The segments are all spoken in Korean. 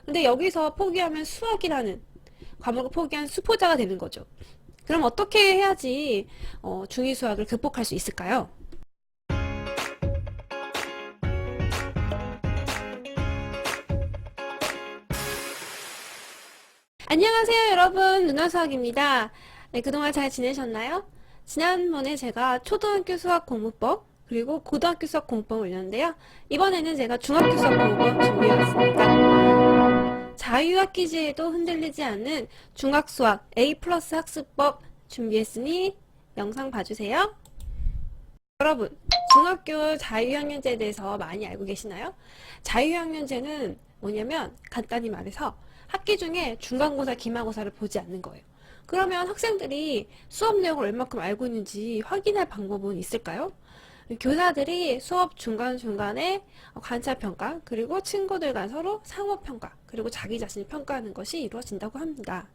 근데 여기서 포기하면 수학이라는 과목을 포기한 수포자가 되는 거죠. 그럼 어떻게 해야지 중2 수학을 극복할 수 있을까요? 안녕하세요 여러분, 누나수학입니다. 네, 그동안 잘 지내셨나요? 지난번에 제가 초등학교 수학 공부법 그리고 고등학교 수학 공부법을 올렸는데요. 이번에는 제가 중학교 수학 공부법 준비해왔습니다. 자유학기제에도 흔들리지 않는 중학수학 A+ 학습법 준비했으니 영상 봐주세요. 여러분, 중학교 자유학년제에 대해서 많이 알고 계시나요? 자유학년제는 뭐냐면 간단히 말해서 학기 중에 중간고사, 기말고사를 보지 않는 거예요. 그러면 학생들이 수업 내용을 얼마큼 알고 있는지 확인할 방법은 있을까요? 교사들이 수업 중간중간에 관찰평가, 그리고 친구들 간 서로 상호평가, 그리고 자기 자신을 평가하는 것이 이루어진다고 합니다.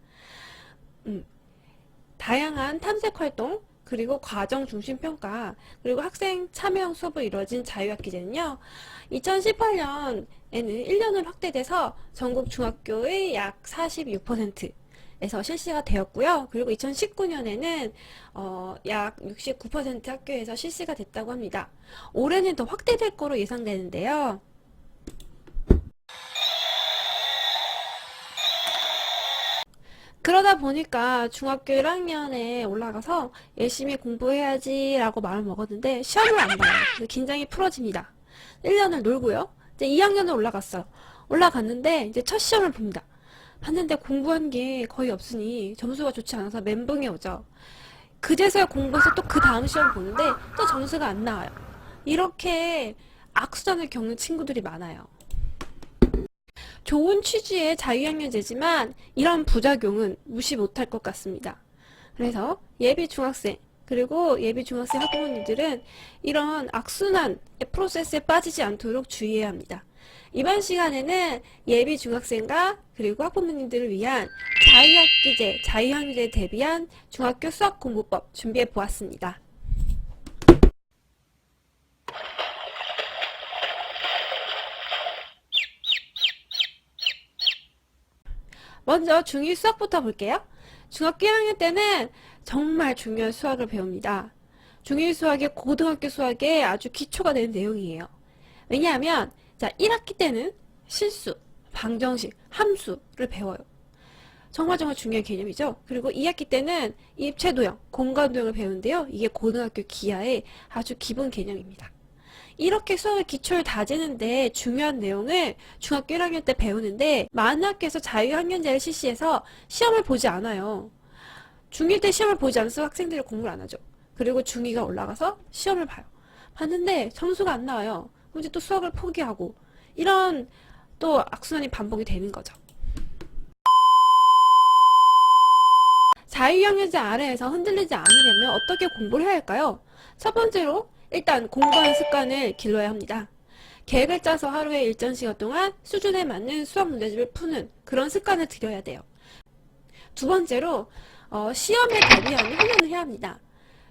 다양한 탐색활동, 그리고 과정 중심 평가, 그리고 학생 참여형 수업으로 이루어진 자유학기제는요, 2018년에는 1년을 확대돼서 전국 중학교의 약 46%에서 실시가 되었고요. 그리고 2019년에는 약 69% 학교에서 실시가 됐다고 합니다. 올해는 더 확대될 거로 예상되는데요. 그러다 보니까 중학교 1학년에 올라가서 열심히 공부해야지 라고 마음을 먹었는데 시험을 안 봐요. 긴장이 풀어집니다. 1년을 놀고요. 이제 2학년을 올라갔어요. 올라갔는데 이제 첫 시험을 봅니다. 봤는데 공부한 게 거의 없으니 점수가 좋지 않아서 멘붕이 오죠. 그제서야 공부해서 또 그 다음 시험 보는데 또 점수가 안 나와요. 이렇게 악순환을 겪는 친구들이 많아요. 좋은 취지의 자유학년제지만 이런 부작용은 무시 못할 것 같습니다. 그래서 예비 중학생 그리고 예비 중학생 학부모님들은 이런 악순환 프로세스에 빠지지 않도록 주의해야 합니다. 이번 시간에는 예비 중학생과 그리고 학부모님들을 위한 자유학기제, 자유학년제에 대비한 중학교 수학 공부법 준비해 보았습니다. 먼저 중2 수학부터 볼게요. 중학교 1학년 때는 정말 중요한 수학을 배웁니다. 중1 수학이 고등학교 수학에 아주 기초가 되는 내용이에요. 왜냐하면 자 1학기 때는 실수, 방정식, 함수를 배워요. 정말 중요한 개념이죠. 그리고 2학기 때는 입체도형, 공간도형을 배우는데요. 이게 고등학교 기하의 아주 기본 개념입니다. 이렇게 수학의 기초를 다지는데 중요한 내용을 중학교 1학년 때 배우는데 많은 학교에서 자유학년제를 실시해서 시험을 보지 않아요. 중1 때 시험을 보지 않아서 학생들이 공부를 안 하죠. 그리고 중2가 올라가서 시험을 봐요. 봤는데 점수가 안 나와요. 그럼 이제 또 수학을 포기하고 이런 또 악순환이 반복이 되는 거죠. 자유학년제 아래에서 흔들리지 않으려면 어떻게 공부를 해야 할까요? 첫 번째로 일단 공부하는 습관을 길러야 합니다. 계획을 짜서 하루에 일정 시간 동안 수준에 맞는 수학 문제집을 푸는 그런 습관을 들여야 돼요. 두 번째로 시험에 대비하는 훈련을 해야 합니다.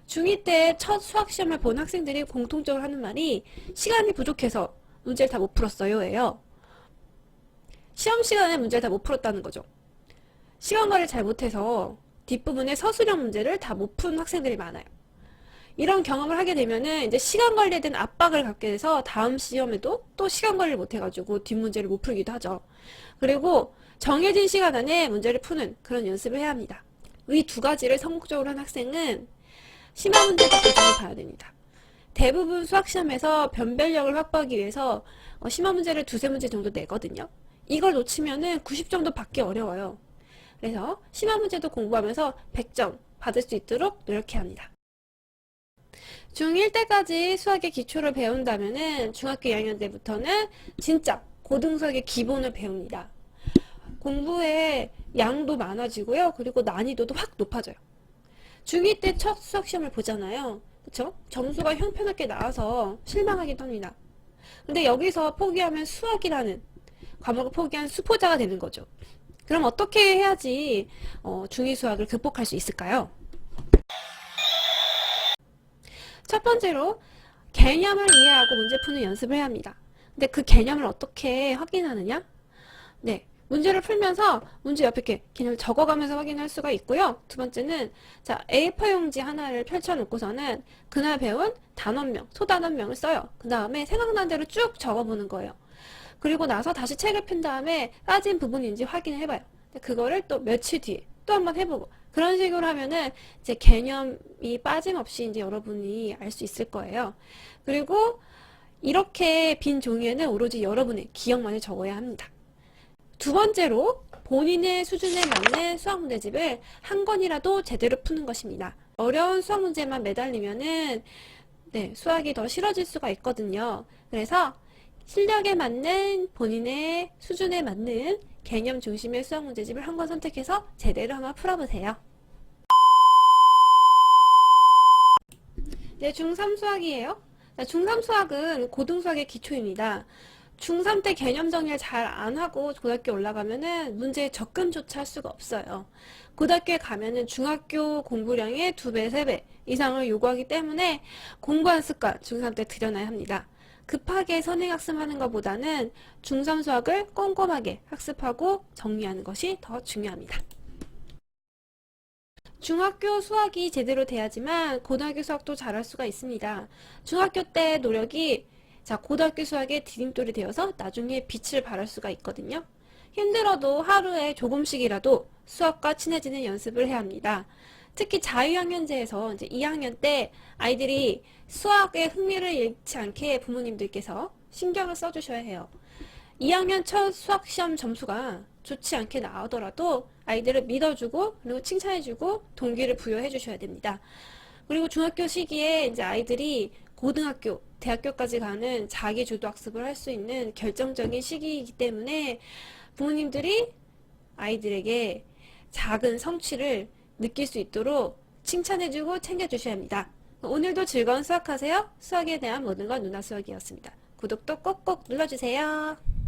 중2 때 첫 수학 시험을 본 학생들이 공통적으로 하는 말이 시간이 부족해서 문제를 다 못 풀었어요 예요. 시험 시간에 문제를 다 못 풀었다는 거죠. 시간 관리를 잘 못해서 뒷부분에 서술형 문제를 다 못 푼 학생들이 많아요. 이런 경험을 하게 되면은 이제 시간 관리에 대한 압박을 갖게 돼서 다음 시험에도 또 시간 관리를 못 해가지고 뒷문제를 못 풀기도 하죠. 그리고 정해진 시간 안에 문제를 푸는 그런 연습을 해야 합니다. 이 두 가지를 성공적으로 한 학생은 심화 문제도 도전을 봐야 됩니다. 대부분 수학시험에서 변별력을 확보하기 위해서 심화 문제를 두세 문제 정도 내거든요. 이걸 놓치면은 90 정도 받기 어려워요. 그래서 심화 문제도 공부하면서 100점 받을 수 있도록 노력해야 합니다. 중1 때까지 수학의 기초를 배운다면은 중학교 2학년 때부터는 진짜 고등수학의 기본을 배웁니다. 공부의 양도 많아지고요. 그리고 난이도도 확 높아져요. 중2 때 첫 수학 시험을 보잖아요. 그쵸? 점수가 형편없게 나와서 실망하기도 합니다. 근데 여기서 포기하면 수학이라는 과목을 포기한 수포자가 되는 거죠. 그럼 어떻게 해야지 중2 수학을 극복할 수 있을까요? 첫 번째로 개념을 이해하고 문제 푸는 연습을 해야 합니다. 근데 그 개념을 어떻게 확인하느냐? 네, 문제를 풀면서 문제 옆에 이렇게 개념을 적어가면서 확인할 수가 있고요. 두 번째는 자, A4 용지 하나를 펼쳐놓고서는 그날 배운 단원명, 소단원명을 써요. 그 다음에 생각난 대로 쭉 적어보는 거예요. 그리고 나서 다시 책을 편 다음에 빠진 부분인지 확인을 해봐요. 그거를 또 며칠 뒤에 또 한번 해보고 그런 식으로 하면은 이제 개념이 빠짐없이 이제 여러분이 알 수 있을 거예요. 그리고 이렇게 빈 종이에는 오로지 여러분의 기억만을 적어야 합니다. 두 번째로 본인의 수준에 맞는 수학 문제집을 한 권이라도 제대로 푸는 것입니다. 어려운 수학 문제만 매달리면은 네, 수학이 더 싫어질 수가 있거든요. 그래서 실력에 맞는 본인의 수준에 맞는 개념 중심의 수학 문제집을 한 권 선택해서 제대로 한번 풀어보세요. 네, 중3 수학이에요. 중3 수학은 고등수학의 기초입니다. 중3 때 개념 정리를 잘 안 하고 고등학교 올라가면은 문제에 접근조차 할 수가 없어요. 고등학교에 가면은 중학교 공부량의 2배, 3배 이상을 요구하기 때문에 공부한 습관 중3 때 들여놔야 합니다. 급하게 선행학습하는 것보다는 중3 수학을 꼼꼼하게 학습하고 정리하는 것이 더 중요합니다. 중학교 수학이 제대로 돼야지만 고등학교 수학도 잘할 수가 있습니다. 중학교 때 노력이 자, 고등학교 수학의 디딤돌이 되어서 나중에 빛을 발할 수가 있거든요. 힘들어도 하루에 조금씩이라도 수학과 친해지는 연습을 해야 합니다. 특히 자유학년제에서 이제 2학년 때 아이들이 수학에 흥미를 잃지 않게 부모님들께서 신경을 써주셔야 해요. 2학년 첫 수학시험 점수가 좋지 않게 나오더라도 아이들을 믿어주고 그리고 칭찬해주고 동기를 부여해 주셔야 됩니다. 그리고 중학교 시기에 이제 아이들이 고등학교, 대학교까지 가는 자기 주도 학습을 할 수 있는 결정적인 시기이기 때문에 부모님들이 아이들에게 작은 성취를 느낄 수 있도록 칭찬해주고 챙겨주셔야 합니다. 오늘도 즐거운 수학하세요. 수학에 대한 모든 건 누나 수학이었습니다. 구독도 꼭꼭 눌러주세요.